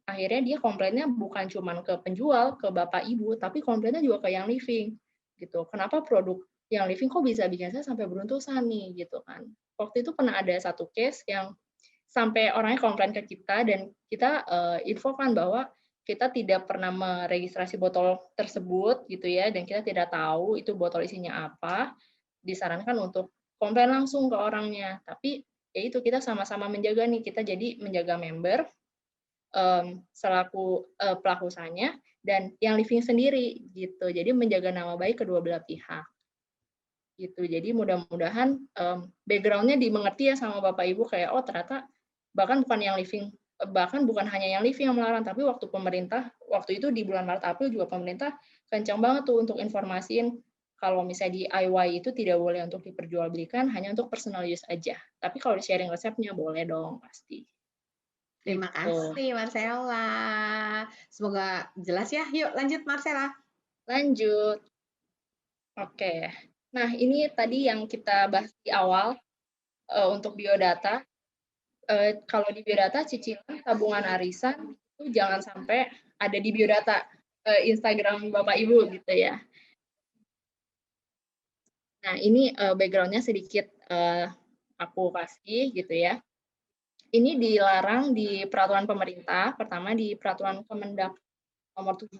Akhirnya dia komplainnya bukan cuma ke penjual, ke bapak ibu, tapi komplainnya juga ke yang living gitu. Kenapa produk yang living kok bisa bikin saya sampai beruntusan nih gitu kan. Waktu itu pernah ada satu case yang sampai orangnya komplain ke kita dan kita infokan bahwa kita tidak pernah meregistrasi botol tersebut gitu ya, dan kita tidak tahu itu botol isinya apa. Disarankan untuk komplain langsung ke orangnya. Tapi ya itu kita sama-sama menjaga nih, kita jadi menjaga member selaku pelaku usahanya dan yang living sendiri gitu. Jadi menjaga nama baik kedua belah pihak. Gitu. Jadi mudah-mudahan background-nya dimengerti ya sama Bapak Ibu kayak oh ternyata bahkan bukan yang living bahkan bukan hanya yang living yang melarang, tapi waktu pemerintah waktu itu di bulan Maret April juga pemerintah kencang banget tuh untuk informasiin kalau misalnya DIY itu tidak boleh untuk diperjualbelikan, hanya untuk personal use aja. Tapi kalau sharing resepnya boleh dong pasti. Terima Gitu. kasih Marcella. Semoga jelas ya. Yuk lanjut Marcella. Lanjut. Oke. Nah, ini tadi yang kita bahas di awal untuk biodata. Kalau di biodata cicilan tabungan arisan itu jangan sampai ada di biodata Instagram Bapak Ibu gitu ya. Nah, ini background-nya sedikit aku kasih gitu ya. Ini dilarang di peraturan pemerintah, pertama di peraturan Kemendak nomor 70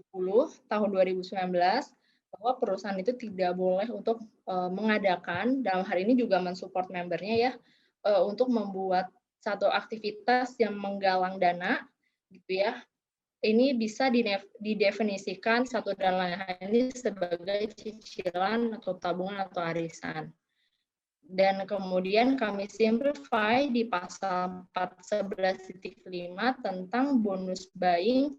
tahun 2019 bahwa perusahaan itu tidak boleh untuk mengadakan, dalam hal ini juga mensupport membernya ya, untuk membuat satu aktivitas yang menggalang dana gitu ya. Ini bisa didefinisikan satu dan lain hal ini sebagai cicilan atau tabungan atau arisan. Dan kemudian kami simplify di pasal 411.5 tentang bonus buying,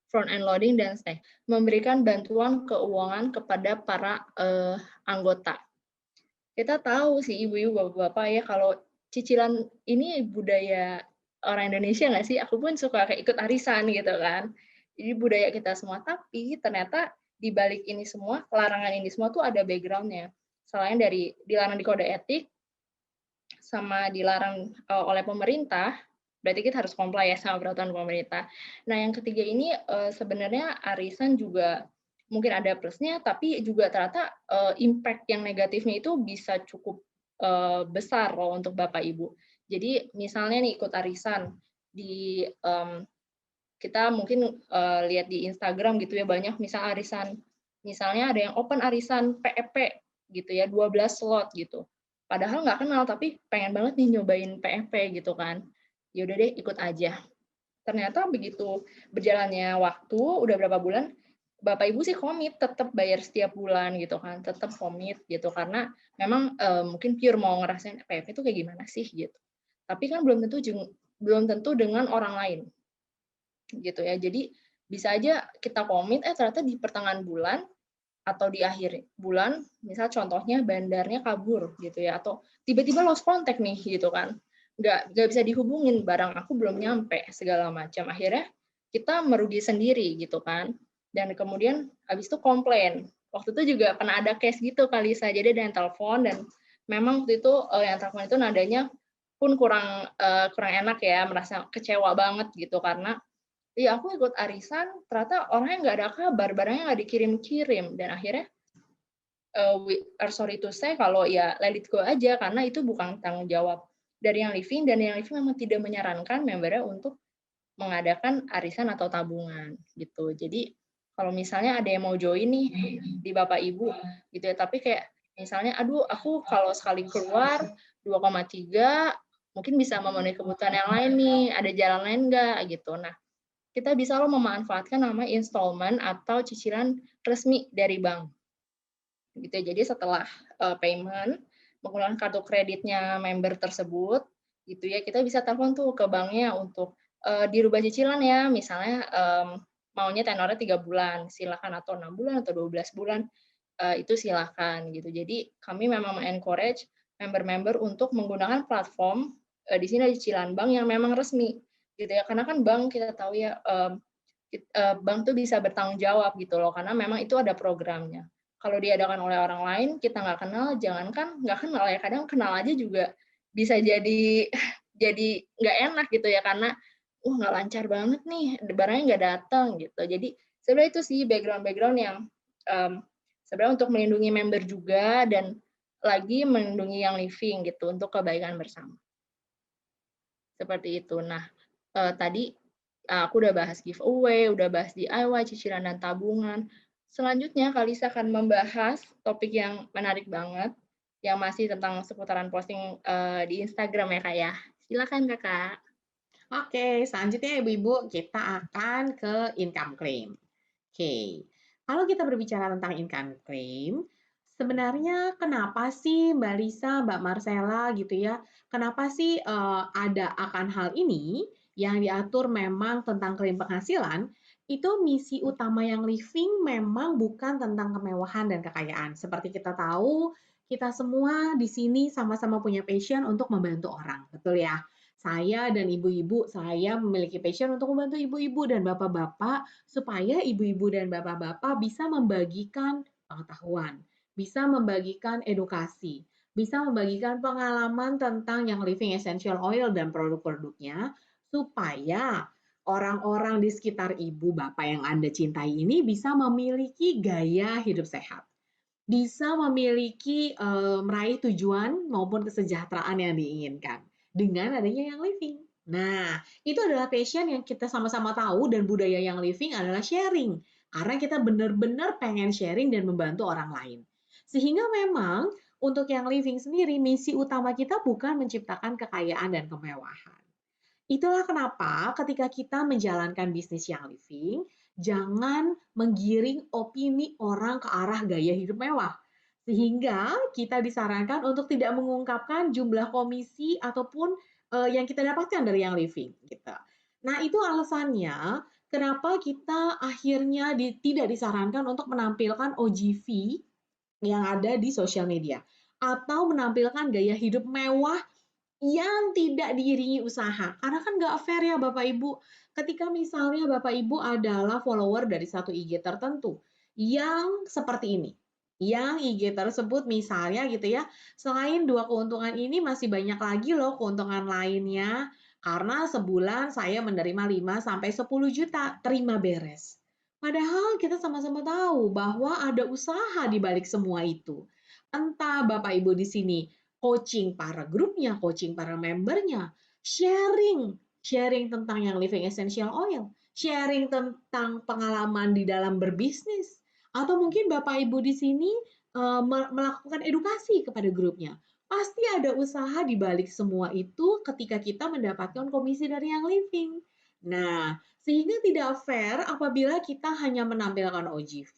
front end loading, dan stay. Memberikan bantuan keuangan kepada para anggota. Kita tahu sih ibu-ibu, bapak-bapak ya, kalau cicilan ini budaya orang Indonesia nggak sih? Aku pun suka kayak ikut arisan gitu kan. Jadi budaya kita semua, tapi ternyata di balik ini semua, larangan ini semua tuh ada background-nya. Selain dari dilarang di kode etik, sama dilarang oleh pemerintah, berarti kita harus comply ya sama peraturan pemerintah. Nah, yang ketiga ini sebenarnya arisan juga mungkin ada plusnya, tapi juga ternyata impact yang negatifnya itu bisa cukup besar loh untuk Bapak Ibu. Jadi misalnya nih ikut arisan di kita mungkin lihat di Instagram gitu ya, banyak misal arisan, misalnya ada yang open arisan PEP gitu ya, 12 slot gitu. Padahal nggak kenal, tapi pengen banget nih nyobain PEP gitu kan. Ya udah deh ikut aja. Ternyata begitu berjalannya waktu, udah berapa bulan, Bapak Ibu sih komit tetap bayar setiap bulan gitu kan, tetap komit gitu karena memang mungkin pure mau ngerasain PEP itu kayak gimana sih gitu. Tapi kan belum tentu dengan orang lain gitu ya. Jadi bisa aja kita komit, ternyata di pertengahan bulan atau di akhir bulan, misal contohnya bandarnya kabur gitu ya, atau tiba-tiba lost contact nih gitu kan, nggak bisa dihubungin, barang aku belum nyampe segala macam. Akhirnya kita merugi sendiri gitu kan, dan kemudian habis itu komplain. Waktu itu juga pernah ada case gitu kali saya, jadi ada yang telepon dan memang waktu itu yang telepon itu nadanya pun kurang enak ya, merasa kecewa banget gitu karena iya, aku ikut arisan, ternyata orangnya nggak ada kabar, barangnya nggak dikirim-kirim, dan akhirnya we are sorry to say kalau ya let it go aja, karena itu bukan tanggung jawab dari yang living, dan yang living memang tidak menyarankan membernya untuk mengadakan arisan atau tabungan gitu. Jadi kalau misalnya ada yang mau join nih di Bapak Ibu gitu ya, tapi kayak misalnya, aduh aku kalau sekali keluar 2,3 mungkin bisa memenuhi kebutuhan yang lain nih, ada jalan lain nggak gitu. Nah, kita bisa loh memanfaatkan nama installment atau cicilan resmi dari bank. Gitu ya. Jadi setelah payment menggunakan kartu kreditnya member tersebut, gitu ya, kita bisa telepon tuh ke banknya untuk dirubah cicilan ya, misalnya maunya tenornya 3 bulan, silakan, atau 6 bulan atau 12 bulan, itu silakan gitu. Jadi kami memang encourage member-member untuk menggunakan platform di sini ada cicilan bank yang memang resmi gitu ya, karena kan bank kita tahu ya bank tuh bisa bertanggung jawab gitu loh, karena memang itu ada programnya. Kalau diadakan oleh orang lain, kita nggak kenal, jangankan nggak kenal ya, kadang kenal aja juga bisa jadi jadi nggak enak gitu ya, karena wah nggak lancar banget nih, barangnya nggak datang gitu. Jadi sebenarnya itu sih background-background yang sebenarnya untuk melindungi member juga, dan lagi melindungi yang living gitu untuk kebaikan bersama. Seperti itu. Nah, tadi aku udah bahas giveaway, udah bahas DIY, cicilan dan tabungan. Selanjutnya Kalisa akan membahas topik yang menarik banget, yang masih tentang seputaran posting di Instagram ya Kak ya. Silakan Kakak. Oke, selanjutnya Ibu-Ibu kita akan ke income claim. Oke, kalau kita berbicara tentang income claim, sebenarnya kenapa sih Mbak Lisa, Mbak Marcella gitu ya, kenapa sih ada akan hal ini yang diatur memang tentang klaim penghasilan, itu misi utama yang living memang bukan tentang kemewahan dan kekayaan. Seperti kita tahu, kita semua di sini sama-sama punya passion untuk membantu orang, betul ya? Saya dan ibu-ibu, saya memiliki passion untuk membantu ibu-ibu dan bapak-bapak supaya ibu-ibu dan bapak-bapak bisa membagikan pengetahuan, bisa membagikan edukasi, bisa membagikan pengalaman tentang yang living essential oil dan produk-produknya, supaya orang-orang di sekitar ibu bapak yang Anda cintai ini bisa memiliki gaya hidup sehat, bisa memiliki meraih tujuan maupun kesejahteraan yang diinginkan dengan adanya yang living. Nah, itu adalah passion yang kita sama-sama tahu, dan budaya yang living adalah sharing. Karena kita benar-benar pengen sharing dan membantu orang lain. Sehingga memang untuk yang living sendiri, misi utama kita bukan menciptakan kekayaan dan kemewahan. Itulah kenapa ketika kita menjalankan bisnis yang living, jangan menggiring opini orang ke arah gaya hidup mewah. Sehingga kita disarankan untuk tidak mengungkapkan jumlah komisi ataupun yang kita dapatkan dari yang living gitu. Nah, itu alasannya kenapa kita akhirnya tidak disarankan untuk menampilkan OGV yang ada di sosial media atau menampilkan gaya hidup mewah yang tidak diiringi usaha. Karena kan nggak fair ya Bapak Ibu. Ketika misalnya Bapak Ibu adalah follower dari satu IG tertentu yang seperti ini. Yang IG tersebut misalnya gitu ya, selain dua keuntungan ini masih banyak lagi loh keuntungan lainnya. Karena sebulan saya menerima 5 sampai 10 juta, terima beres. Padahal kita sama-sama tahu bahwa ada usaha di balik semua itu. Entah Bapak Ibu di sini coaching para grupnya, coaching para membernya, sharing tentang yang living essential oil, sharing tentang pengalaman di dalam berbisnis, atau mungkin Bapak Ibu di sini melakukan edukasi kepada grupnya. Pasti ada usaha di balik semua itu ketika kita mendapatkan komisi dari yang living. Nah, sehingga tidak fair apabila kita hanya menampilkan OGV,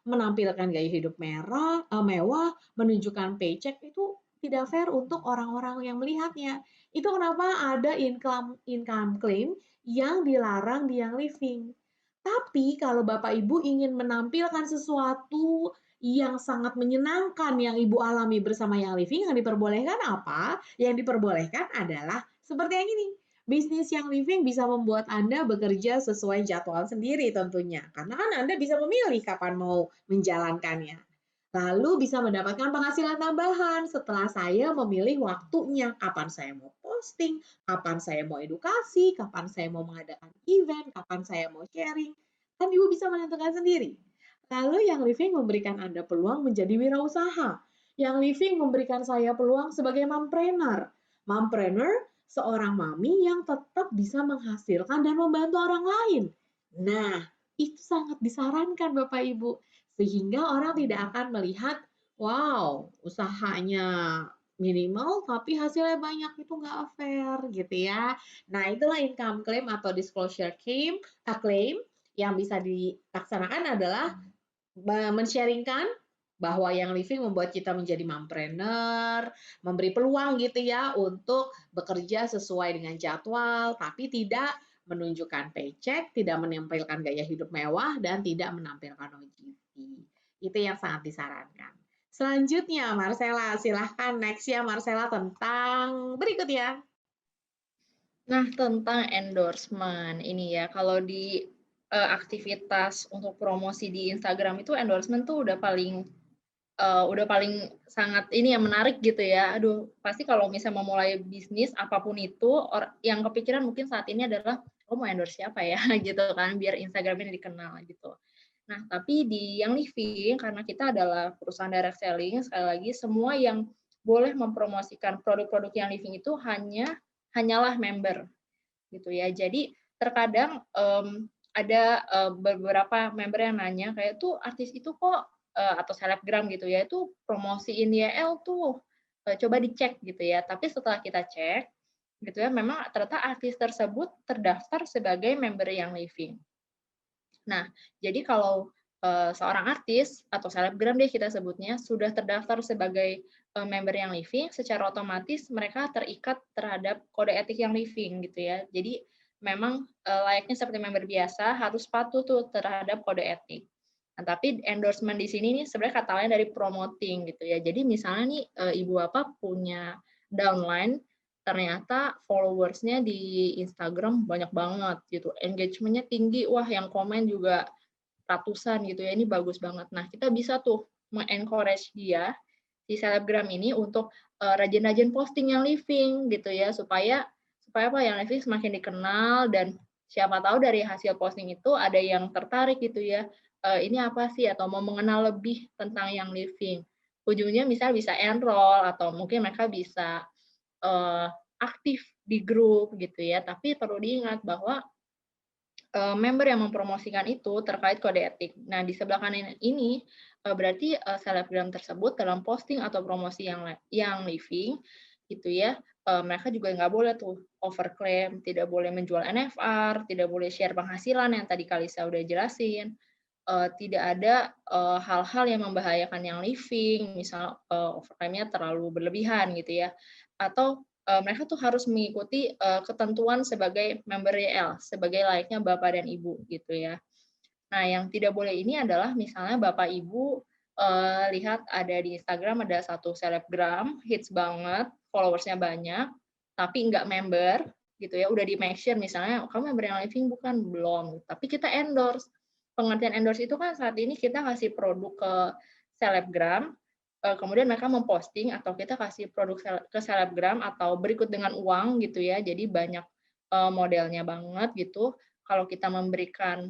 menampilkan gaya hidup mewah, menunjukkan paycheck itu tidak fair untuk orang-orang yang melihatnya. Itu kenapa ada income claim yang dilarang di yang living. Tapi kalau Bapak Ibu ingin menampilkan sesuatu yang sangat menyenangkan yang Ibu alami bersama yang living, yang diperbolehkan apa? Yang diperbolehkan adalah seperti yang ini. Bisnis yang living bisa membuat Anda bekerja sesuai jadwal sendiri tentunya. Karena kan Anda bisa memilih kapan mau menjalankannya. Lalu bisa mendapatkan penghasilan tambahan setelah saya memilih waktunya, kapan saya mau posting, kapan saya mau edukasi, kapan saya mau mengadakan event, kapan saya mau sharing. Kan Ibu bisa menentukan sendiri. Lalu yang living memberikan Anda peluang menjadi wirausaha. Yang living memberikan saya peluang sebagai mompreneur. Mompreneur seorang mami yang tetap bisa menghasilkan dan membantu orang lain. Nah, itu sangat disarankan Bapak Ibu. Sehingga orang tidak akan melihat, wow, usahanya minimal tapi hasilnya banyak, itu nggak fair gitu ya. Nah, itulah income claim atau disclosure claim yang bisa dilaksanakan adalah men-sharingkan bahwa yang living membuat kita menjadi mompreneur, memberi peluang gitu ya untuk bekerja sesuai dengan jadwal, tapi tidak menunjukkan paycheck, tidak menampilkan gaya hidup mewah, dan tidak menampilkan OGV. Itu yang sangat disarankan. Selanjutnya, Marcella, silahkan next ya Marcella tentang berikutnya. Nah, tentang endorsement ini ya, kalau di aktivitas untuk promosi di Instagram itu endorsement tuh udah paling sangat ini ya menarik gitu ya. Aduh, pasti kalau misalnya mau mulai bisnis apapun itu, yang kepikiran mungkin saat ini adalah oh mau endorse siapa ya gitu kan, biar Instagram ini dikenal gitu. Nah, tapi di Yang Living karena kita adalah perusahaan direct selling, sekali lagi semua yang boleh mempromosikan produk-produk Yang Living itu hanyalah member gitu ya. Jadi terkadang ada beberapa member yang nanya kayak tuh artis itu kok atau selebgram gitu ya itu promosiin YL tuh coba dicek gitu ya. Tapi setelah kita cek gitu ya memang ternyata artis tersebut terdaftar sebagai member Yang Living. Nah, jadi kalau seorang artis atau selebgram deh kita sebutnya sudah terdaftar sebagai member Yang Living, secara otomatis mereka terikat terhadap kode etik Yang Living gitu ya. Jadi memang layaknya seperti member biasa harus patuh tuh terhadap kode etik. Nah, tapi endorsement di sini nih sebenarnya kata lain dari promoting gitu ya. Jadi misalnya nih ibu bapak punya downline ternyata followers-nya di Instagram banyak banget gitu, engagement-nya tinggi, wah yang komen juga ratusan gitu ya, ini bagus banget. Nah, kita bisa tuh encourage dia, si selebgram ini untuk rajin-rajin posting yang living gitu ya, supaya supaya apa yang living semakin dikenal dan siapa tahu dari hasil posting itu ada yang tertarik gitu ya, ini apa sih atau mau mengenal lebih tentang yang living. Ujungnya misal bisa enroll atau mungkin mereka bisa aktif di grup gitu ya, tapi perlu diingat bahwa member yang mempromosikan itu terkait kode etik. Nah, di sebelah kanan ini berarti selebgram tersebut dalam posting atau promosi yang living gitu ya, mereka juga nggak boleh tuh overclaim, tidak boleh menjual NFR, tidak boleh share penghasilan yang tadi Kalisa udah jelasin, tidak ada hal-hal yang membahayakan yang living, misal overtime-nya terlalu berlebihan gitu ya, atau mereka tuh harus mengikuti ketentuan sebagai member YL, sebagai layaknya bapak dan ibu gitu ya. Nah, yang tidak boleh ini adalah misalnya bapak ibu lihat ada di Instagram ada satu selebgram hits banget, followersnya banyak, tapi nggak member gitu ya, udah di make sure misalnya kamu member yang living bukan, belum, tapi kita endorse. Pengertian endorse itu kan saat ini kita kasih produk ke selebgram, kemudian mereka memposting atau kita kasih produk ke selebgram atau berikut dengan uang gitu ya, jadi banyak modelnya banget gitu. Kalau kita memberikan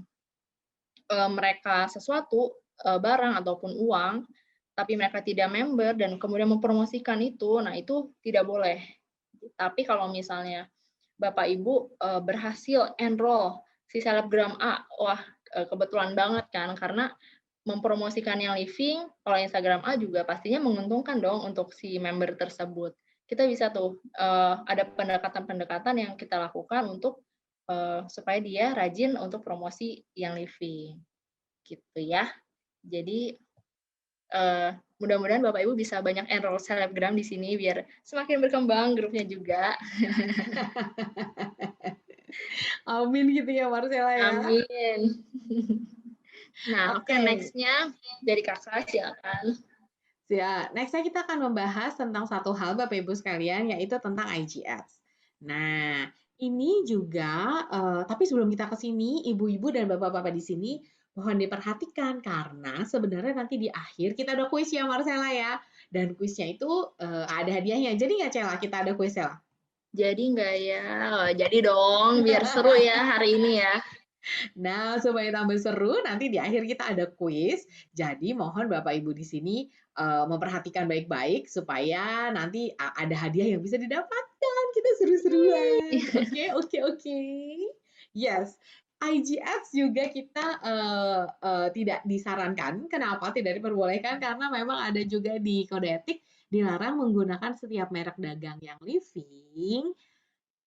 mereka sesuatu, barang ataupun uang, tapi mereka tidak member dan kemudian mempromosikan itu, nah itu tidak boleh. Tapi kalau misalnya Bapak Ibu berhasil enroll si selebgram A, wah kebetulan banget kan, karena mempromosikan yang living, kalau Instagram A juga pastinya menguntungkan dong untuk si member tersebut. Kita bisa tuh ada pendekatan-pendekatan yang kita lakukan untuk supaya dia rajin untuk promosi yang living, gitu ya. Jadi mudah-mudahan Bapak Ibu bisa banyak enroll selebgram di sini biar semakin berkembang grupnya juga. Amin gitu ya Marcella ya. Amin. Nah, oke, Oke. next-nya dari Kakak, silakan. Ya, next-nya kita akan membahas tentang satu hal Bapak Ibu sekalian, yaitu tentang IG Ads. Nah, ini juga, tapi sebelum kita ke sini, ibu-ibu dan bapak-bapak di sini, mohon diperhatikan karena sebenarnya nanti di akhir kita ada kuis ya Marcella ya, dan kuisnya itu ada hadiahnya. Jadi nggak Cella kita ada kuis Cella? Jadi nggak ya? Oh, jadi dong, biar seru ya hari ini ya. Nah, supaya tambah seru, nanti di akhir kita ada kuis. Jadi mohon Bapak Ibu di sini memperhatikan baik-baik supaya nanti ada hadiah yang bisa didapatkan. Kita seru-seruan. Oke, oke, oke. Yes. IG Ads juga kita tidak disarankan. Kenapa tidak diperbolehkan? Karena memang ada juga di kode etik dilarang menggunakan setiap merek dagang yang living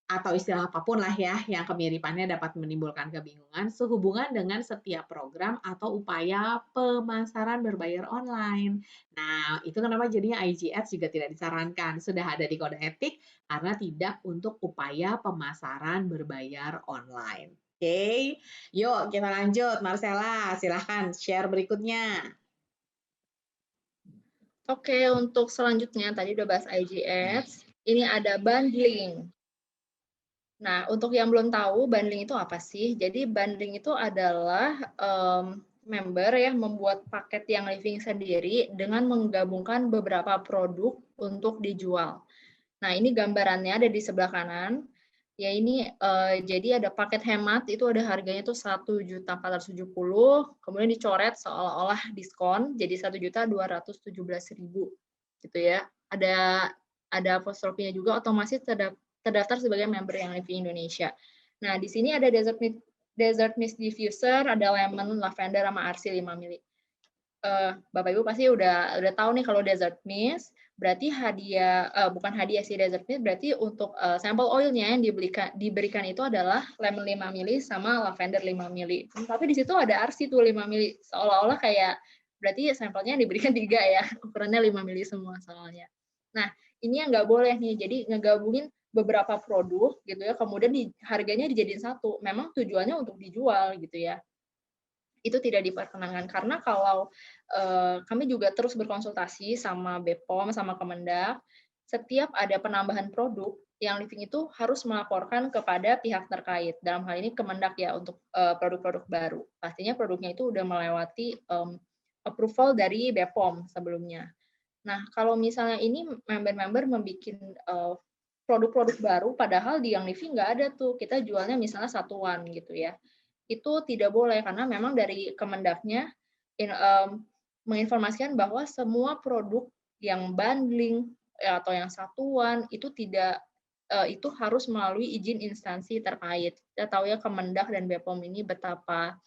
atau istilah apapun lah ya yang kemiripannya dapat menimbulkan kebingungan sehubungan dengan setiap program atau upaya pemasaran berbayar online. Nah, itu kenapa jadinya IG Ads juga tidak disarankan. Sudah ada di kode etik karena tidak untuk upaya pemasaran berbayar online. Oke, yuk kita lanjut. Marcella, silahkan share berikutnya. Oke, untuk selanjutnya tadi udah bahas IG Ads. Ini ada bundling. Nah, untuk yang belum tahu bundling itu apa sih? Jadi bundling itu adalah member ya membuat paket yang living sendiri dengan menggabungkan beberapa produk untuk dijual. Nah, ini gambarannya ada di sebelah kanan. Ya ini jadi ada paket hemat itu ada harganya tuh 1.470.000, kemudian dicoret seolah-olah diskon jadi 1.217.000 gitu ya. Ada apostrofinya juga, otomatis terdaftar sebagai member yang living Indonesia. Nah, di sini ada Desert Mist Diffuser, ada lemon, lavender sama arsi 5 mili. Bapak Ibu pasti udah tahu nih kalau Desert Mist berarti hadiah bukan hadiah sih, Desert Mist berarti untuk sampel oilnya yang diberikan itu adalah lemon 5 mili sama lavender 5 mili. Tapi di situ ada arsi tuh 5 mili. Seolah-olah kayak berarti sampelnya diberikan 3 ya, ukurannya 5 mili semua soalnya. Nah, ini yang nggak boleh nih. Jadi ngegabungin beberapa produk gitu ya, kemudian harganya dijadiin satu. Memang tujuannya untuk dijual gitu ya. Itu tidak diperkenankan karena kalau kami juga terus berkonsultasi sama BPOM sama Kemendak, setiap ada penambahan produk yang living itu harus melaporkan kepada pihak terkait. Dalam hal ini Kemendak ya untuk produk-produk baru. Pastinya produknya itu udah melewati approval dari BPOM sebelumnya. Nah, kalau misalnya ini member-member membuat produk-produk baru, padahal di yang living nggak ada tuh, kita jualnya misalnya satuan gitu ya. Itu tidak boleh karena memang dari Kemendaknya menginformasikan bahwa semua produk yang bundling atau yang satuan itu tidak itu harus melalui izin instansi terkait. Kita tahu ya Kemendak dan BPOM ini betapa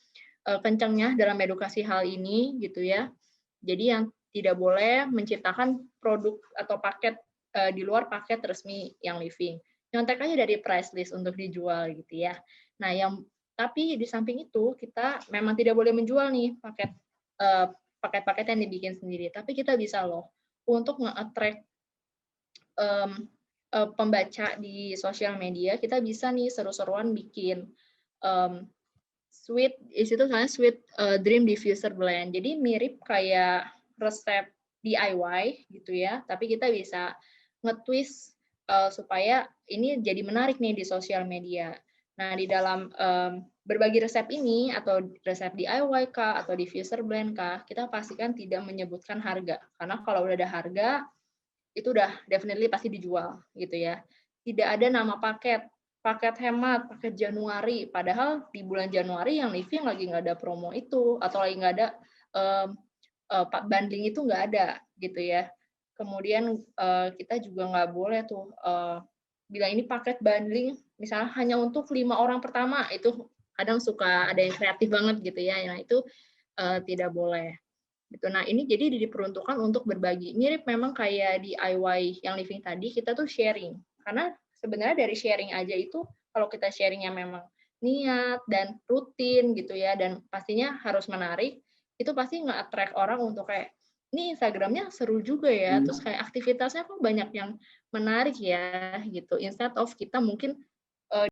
kencangnya dalam edukasi hal ini gitu ya. Jadi yang tidak boleh menciptakan produk atau paket di luar paket resmi yang living. Nyontek aja dari price list untuk dijual gitu ya. Nah, tapi di samping itu kita memang tidak boleh menjual nih paket-paket yang dibikin sendiri. Tapi kita bisa loh untuk nge-attract pembaca di sosial media, kita bisa nih seru-seruan bikin sweet, itu soalnya sweet dream diffuser blend. Jadi mirip kayak resep DIY gitu ya, tapi kita bisa nge-twist supaya ini jadi menarik nih di sosial media. Nah, di dalam berbagi resep ini atau resep DIY kah atau diffuser blend kah, kita pastikan tidak menyebutkan harga. Karena kalau udah ada harga, itu udah definitely pasti dijual gitu ya. Tidak ada nama paket, paket hemat, paket Januari. Padahal di bulan Januari yang Living lagi nggak ada promo itu atau lagi nggak ada bundling itu nggak ada gitu ya. Kemudian kita juga nggak boleh tuh bilang ini paket bundling misalnya hanya untuk 5 orang pertama, itu kadang suka ada yang kreatif banget gitu ya. Nah itu tidak boleh. Gitu. Nah, ini jadi diperuntukkan untuk berbagi. Mirip memang kayak DIY yang Living tadi, kita tuh sharing. Karena sebenarnya dari sharing aja itu, kalau kita sharingnya memang niat dan rutin gitu ya, dan pastinya harus menarik, itu pasti nge-attract orang untuk kayak, ini Instagramnya seru juga ya, terus kayak aktivitasnya kok banyak yang menarik ya, gitu. Instead of kita mungkin